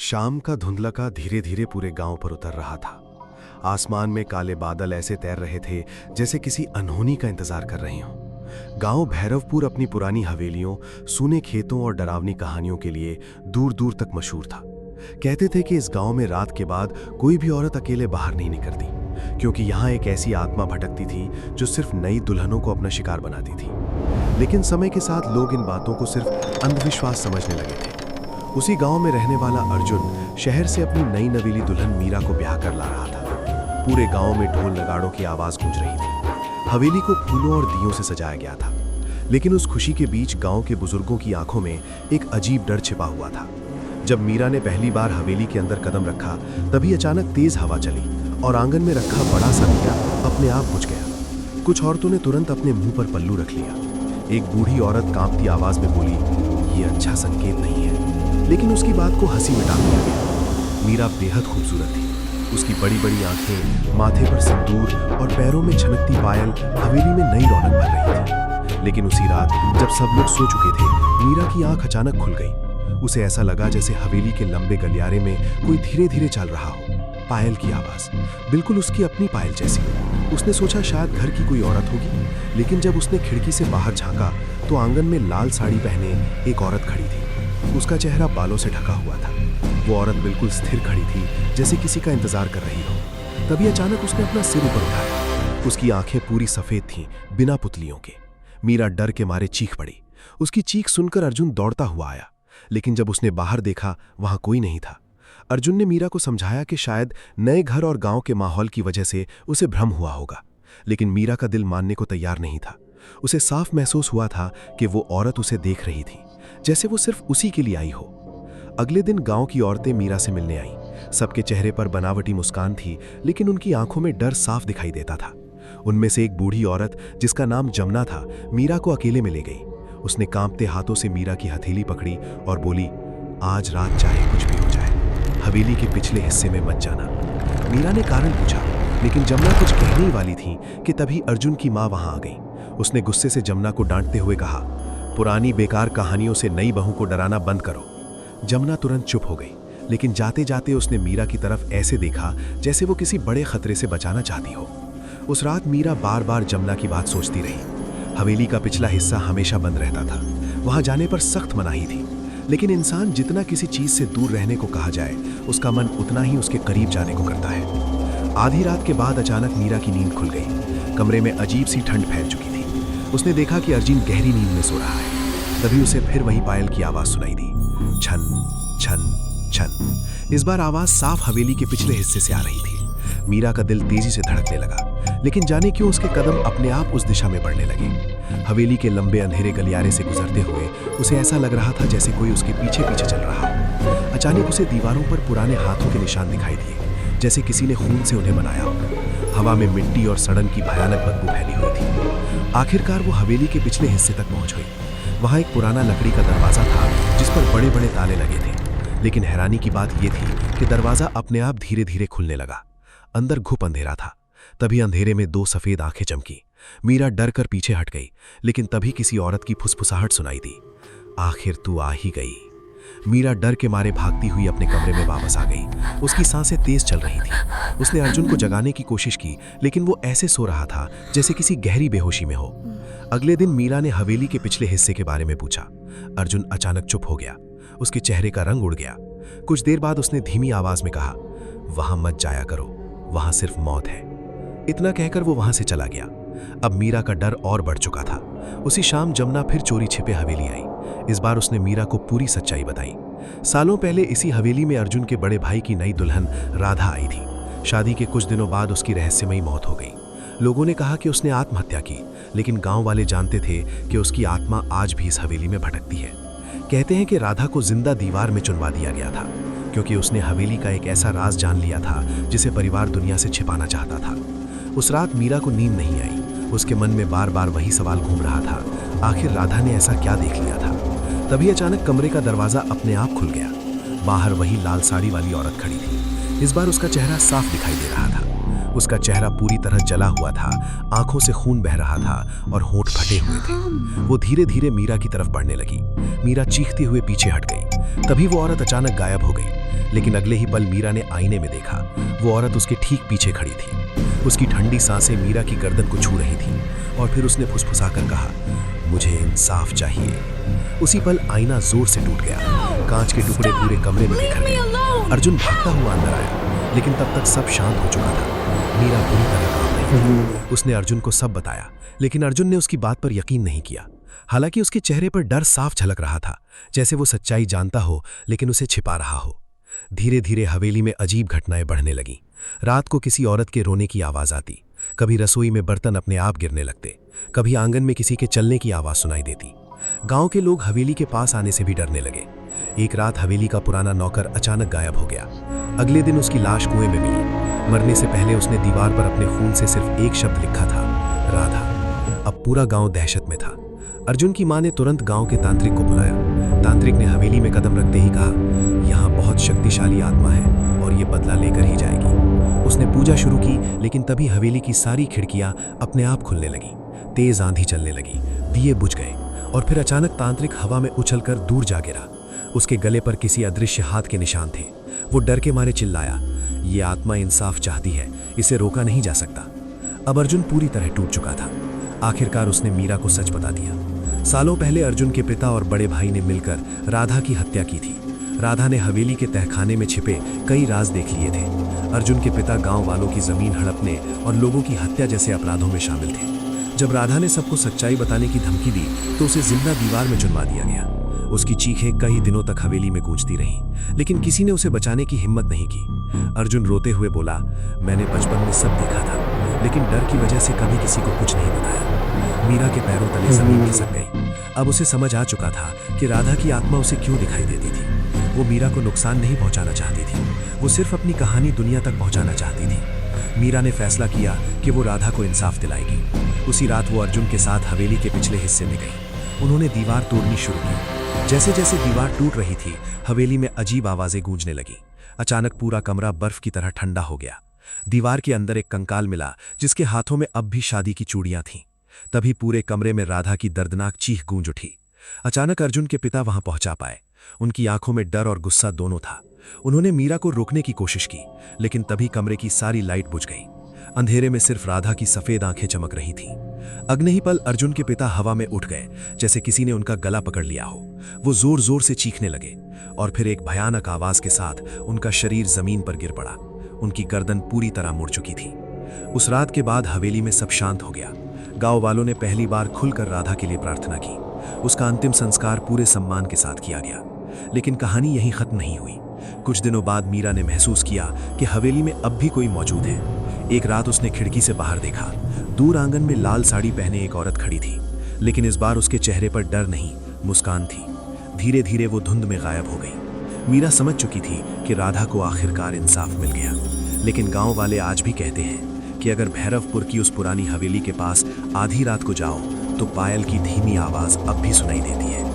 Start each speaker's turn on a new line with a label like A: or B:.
A: शाम का धुंधलका धीरे धीरे पूरे गांव पर उतर रहा था। आसमान में काले बादल ऐसे तैर रहे थे जैसे किसी अनहोनी का इंतजार कर रहे हों। गांव भैरवपुर अपनी पुरानी हवेलियों, सूने खेतों और डरावनी कहानियों के लिए दूर दूर तक मशहूर था। कहते थे कि इस गांव में रात के बाद कोई भी औरत अकेले बाहर नहीं निकलती, क्योंकि यहाँ एक ऐसी आत्मा भटकती थी जो सिर्फ नई दुल्हनों को अपना शिकार बनाती थी। लेकिन समय के साथ लोग इन बातों को सिर्फ अंधविश्वास समझने लगे थे। उसी गांव में रहने वाला अर्जुन शहर से अपनी नई नवीली दुल्हन मीरा को ब्याह कर ला रहा था। पूरे गांव में ढोल नगाड़ों की आवाज गूंज रही थी। हवेली को फूलों और दियों से सजाया गया था, लेकिन उस खुशी के बीच गांव के बुजुर्गों की आंखों में एक अजीब डर छिपा हुआ था। जब मीरा ने पहली बार हवेली के अंदर कदम रखा, तभी अचानक तेज हवा चली और आंगन में रखा बड़ा सा दिया अपने आप बुझ गया। कुछ औरतों ने तुरंत अपने मुंह पर पल्लू रख लिया। एक बूढ़ी औरत कांपती आवाज में बोली, "ये अच्छा संकेत नहीं है।" लेकिन उसकी बात को हंसी में टाल दिया गया। मीरा बेहद खूबसूरत थी। उसकी बड़ी बड़ी आंखें, माथे पर सिंदूर और पैरों में छनकती पायल हवेली में नई रौनक भर रही थी। लेकिन उसी रात जब सब लोग सो चुके थे, मीरा की आंख अचानक खुल गई। उसे ऐसा लगा जैसे हवेली के लंबे गलियारे में कोई धीरे धीरे चल रहा हो। पायल की आवाज बिल्कुल उसकी अपनी पायल जैसी। उसने सोचा शायद घर की कोई औरत होगी, लेकिन जब उसने खिड़की से बाहर झांका तो आंगन में लाल साड़ी पहने एक औरत खड़ी थी। उसका चेहरा बालों से ढका हुआ था। वो औरत बिल्कुल स्थिर खड़ी थी, जैसे किसी का इंतजार कर रही हो। तभी अचानक उसने अपना सिर ऊपर उठाया। उसकी आंखें पूरी सफेद थीं, बिना पुतलियों के। मीरा डर के मारे चीख पड़ी। उसकी चीख सुनकर अर्जुन दौड़ता हुआ आया, लेकिन जब उसने बाहर देखा, वहां कोई नहीं था। अर्जुन ने मीरा को समझाया कि शायद नए घर और गांव के माहौल की वजह से उसे भ्रम हुआ होगा, लेकिन मीरा का दिल मानने को तैयार नहीं था। उसे साफ महसूस हुआ था कि वो औरत उसे देख रही थी, जैसे वो सिर्फ उसी के लिए आई हो। अगले दिन गांव की औरतें मीरा से मिलने आईं। सबके चेहरे पर बनावटी मुस्कान थी, लेकिन उनकी आंखों में डर साफ दिखाई देता था। उनमें से एक बूढ़ी औरत, जिसका नाम जमुना था, मीरा को अकेले में ले गई। उसने कांपते हाथों से मीरा की हथेली पकड़ी और बोली, "आज रात चाहे कुछ भी हो जाए, हवेली के पिछले हिस्से में मत जाना।" मीरा ने कारण पूछा, लेकिन जमुना कुछ कहने ही वाली थी कि तभी अर्जुन की माँ वहां आ गई। उसने गुस्से से जमुना को डांटते हुए कहा, "पुरानी बेकार कहानियों से नई बहू को डराना बंद करो।" जमुना तुरंत चुप हो गई, लेकिन जाते जाते उसने मीरा की तरफ ऐसे देखा जैसे वो किसी बड़े खतरे से बचाना चाहती हो। उस रात मीरा बार बार जमुना की बात सोचती रही। हवेली का पिछला हिस्सा हमेशा बंद रहता था। वहां जाने पर सख्त मनाही थी, लेकिन इंसान जितना किसी चीज से दूर रहने को कहा जाए, उसका मन उतना ही उसके करीब जाने को करता है। आधी रात के बाद अचानक मीरा की नींद खुल गई। कमरे में अजीब सी ठंड फैल चुकी थी। उसने देखा कि अर्जुन गहरी नींद में सो रहा है। तभी उसे फिर वही पायल की आवाज सुनाई दी, छन छन छन। इस बार आवाज साफ हवेली के पिछले हिस्से से आ रही थी। मीरा का दिल तेजी से धड़कने लगा, लेकिन जाने क्यों उसके कदम अपने आप उस दिशा में बढ़ने लगे। हवेली के लंबे अंधेरे गलियारे से गुजरते हुए उसे ऐसा लग रहा था जैसे कोई उसके पीछे पीछे चल रहा हो। अचानक उसे दीवारों पर पुराने हाथों के निशान दिखाई दिए, जैसे किसी ने खून से उन्हें बनाया हो। हवा में मिट्टी और सड़न की भयानक बदबू फैली हुई थी। आखिरकार वो हवेली के पिछले हिस्से तक पहुंच गई। वहां एक पुराना लकड़ी का दरवाजा था, जिस पर बड़े बड़े ताले लगे थे। लेकिन हैरानी की बात यह थी कि दरवाजा अपने आप धीरे धीरे खुलने लगा। अंदर घुप अंधेरा था। तभी अंधेरे में दो सफेद आंखें चमकी। मीरा डर कर पीछे हट गई, लेकिन तभी किसी औरत की फुसफुसाहट सुनाई दी, "आखिर तू आ ही गई।" मीरा डर के मारे भागती हुई अपने कमरे में वापस आ गई। उसकी सांसें तेज चल रही थी। उसने अर्जुन को जगाने की कोशिश की, लेकिन वो ऐसे सो रहा था जैसे किसी गहरी बेहोशी में हो। अगले दिन मीरा ने हवेली के पिछले हिस्से के बारे में पूछा। अर्जुन अचानक चुप हो गया। उसके चेहरे का रंग उड़ गया। कुछ देर बाद उसने धीमी आवाज में कहा, "वहां मत जाया करो, वहां सिर्फ मौत है।" इतना कहकर वो वहां से चला गया। अब मीरा का डर और बढ़ चुका था। उसी शाम जमुना फिर चोरी छिपे हवेली आई। इस बार उसने मीरा को पूरी सच्चाई बताई। सालों पहले इसी हवेली में अर्जुन के बड़े भाई की नई दुल्हन राधा आई थी। शादी के कुछ दिनों बाद उसकी रहस्यमयी मौत हो गई। लोगों ने कहा कि उसने आत्महत्या की, लेकिन गांव वाले जानते थे कि उसकी आत्मा आज भी इस हवेली में भटकती है। कहते हैं कि राधा को जिंदा दीवार में चुनवा दिया गया था, क्योंकि उसने हवेली का एक ऐसा राज जान लिया था जिसे परिवार दुनिया से छिपाना चाहता था। उस रात मीरा को नींद नहीं आई। उसके मन में बार बार वही सवाल घूम रहा था, आखिर राधा ने ऐसा क्या देख लिया था। तभी अचानक कमरे का दरवाजा अपने आप खुल गया। बाहर वही लाल साड़ी वाली औरत खड़ी थी। इस बार उसका चेहरा साफ दिखाई दे रहा था। उसका चेहरा पूरी तरह जला हुआ था, आंखों से खून बह रहा था और होंठ फटे हुए थे। वो धीरे धीरे मीरा की तरफ बढ़ने लगी। मीरा चीखते हुए पीछे हट गई।
B: तभी वो औरत अचानक गायब हो गई, लेकिन अगले ही पल मीरा ने आईने में देखा। वो औरत उसके ठीक पीछे खड़ी थी। उसकी ठंडी सांसें मीरा की गर्दन को छू रही थी और फिर उसने फुसफुसाकर कहा, मुझे इंसाफ चाहिए। उसी पल आईना जोर से टूट गया। कांच के टुकड़े पूरे कमरे में बिखर गए। अर्जुन भागता हुआ अंदर आया, लेकिन तब तक सब शांत हो चुका था। मीरा बुरी तरह कांप रही थी। उसने अर्जुन को सब बताया, लेकिन अर्जुन ने उसकी बात पर यकीन नहीं किया। हालांकि उसके चेहरे पर डर साफ झलक रहा था, जैसे वो सच्चाई जानता हो लेकिन उसे छिपा रहा हो। धीरे धीरे हवेली में अजीब घटनाएं बढ़ने लगीं। रात को किसी औरत के रोने की आवाज आती, कभी रसोई में बर्तन अपने आप गिरने लगते, कभी आंगन में किसी के चलने की आवाज सुनाई देती। गांव के लोग हवेली के पास आने से भी डरने लगे। एक रात हवेली का पुराना नौकर अचानक गायब हो गया। अगले दिन उसकी लाश कुएं में मिली। मरने से पहले उसने दीवार पर अपने खून से सिर्फ एक शब्द लिखा था, राधा। अब पूरा गांव दहशत में था। अर्जुन की मां ने तुरंत गांव के तांत्रिक को बुलाया। तांत्रिक ने हवेली में कदम रखते ही कहा, यहाँ बहुत शक्तिशाली आत्मा है और ये बदला लेकर ही जाएगी। उसने पूजा शुरू की, लेकिन तभी हवेली की सारी खिड़कियां अपने आप खुलने लगी। तेज आंधी चलने लगी, दिए बुझ गए और फिर अचानक तांत्रिक हवा में उछलकर दूर जा गिरा। उसके गले पर किसी अदृश्य हाथ के निशान थे। वो डर के मारे चिल्लाया, ये आत्मा इंसाफ चाहती है, इसे रोका नहीं जा सकता। अब अर्जुन पूरी तरह टूट चुका था। आखिरकार उसने मीरा को सच बता दिया। सालों पहले अर्जुन के पिता और बड़े भाई ने मिलकर राधा की हत्या की थी। राधा ने हवेली के तहखाने में छिपे कई राज देख लिए थे। अर्जुन के पिता गांव वालों की जमीन हड़पने और लोगों की हत्या जैसे अपराधों में शामिल थे। जब राधा ने सबको सच्चाई बताने की धमकी दी तो उसे जिंदा दीवार में चुनवा दिया गया। उसकी चीखें कई दिनों तक हवेली में गूंजती रहीं, लेकिन किसी ने उसे बचाने की हिम्मत नहीं की। अर्जुन रोते हुए बोला, मैंने बचपन में सब देखा था, लेकिन डर की वजह से कभी किसी को कुछ नहीं बताया। मीरा के पैरों तले जमीन खिसक गई। अब उसे समझ आ चुका था कि राधा की आत्मा उसे क्यों दिखाई देती थी। वो मीरा को नुकसान नहीं पहुंचाना चाहती थी, वो सिर्फ अपनी कहानी दुनिया तक पहुंचाना चाहती थी। मीरा ने फैसला किया कि वो राधा को इंसाफ दिलाएगी। उसी रात वो अर्जुन के साथ हवेली के पिछले हिस्से में गई। उन्होंने दीवार तोड़नी शुरू की। जैसे जैसे दीवार टूट रही थी, हवेली में अजीब आवाजें गूंजने लगी। अचानक पूरा कमरा बर्फ की तरह ठंडा हो गया। दीवार के अंदर एक कंकाल मिला, जिसके हाथों में अब भी शादी की चूड़ियां थीं। तभी पूरे कमरे में राधा की दर्दनाक चीख गूंज उठी। अचानक अर्जुन के पिता वहां पहुंचा पाए। उनकी आंखों में डर और गुस्सा दोनों था। उन्होंने मीरा को रोकने की कोशिश की, लेकिन तभी कमरे की सारी लाइट बुझ गई। अंधेरे में सिर्फ राधा की सफेद आंखें चमक रही थीं। अगले ही पल अर्जुन के पिता हवा में उठ गए, जैसे किसी ने उनका गला पकड़ लिया हो। वो जोर जोर से चीखने लगे और फिर एक भयानक आवाज के साथ उनका शरीर जमीन पर गिर पड़ा। उनकी गर्दन पूरी तरह मुड़ चुकी थी। उस रात के बाद हवेली में सब शांत हो गया। गांव वालों ने पहली बार खुलकर राधा के लिए प्रार्थना की। उसका अंतिम संस्कार पूरे सम्मान के साथ किया गया। लेकिन कहानी यहीं खत्म नहीं हुई। कुछ दिनों बाद मीरा ने महसूस किया कि हवेली में अब भी कोई मौजूद है। एक रात उसने खिड़की से बाहर देखा। दूर आंगन में लाल साड़ी पहने एक औरत खड़ी थी, लेकिन इस बार उसके चेहरे पर डर नहीं, मुस्कान थी। धीरे धीरे वो धुंध में गायब हो गई। मीरा समझ चुकी थी कि राधा को आखिरकार इंसाफ मिल गया। लेकिन गांव वाले आज भी कहते हैं कि अगर भैरवपुर की उस पुरानी हवेली के पास आधी रात को जाओ तो पायल की धीमी आवाज अब भी सुनाई देती है।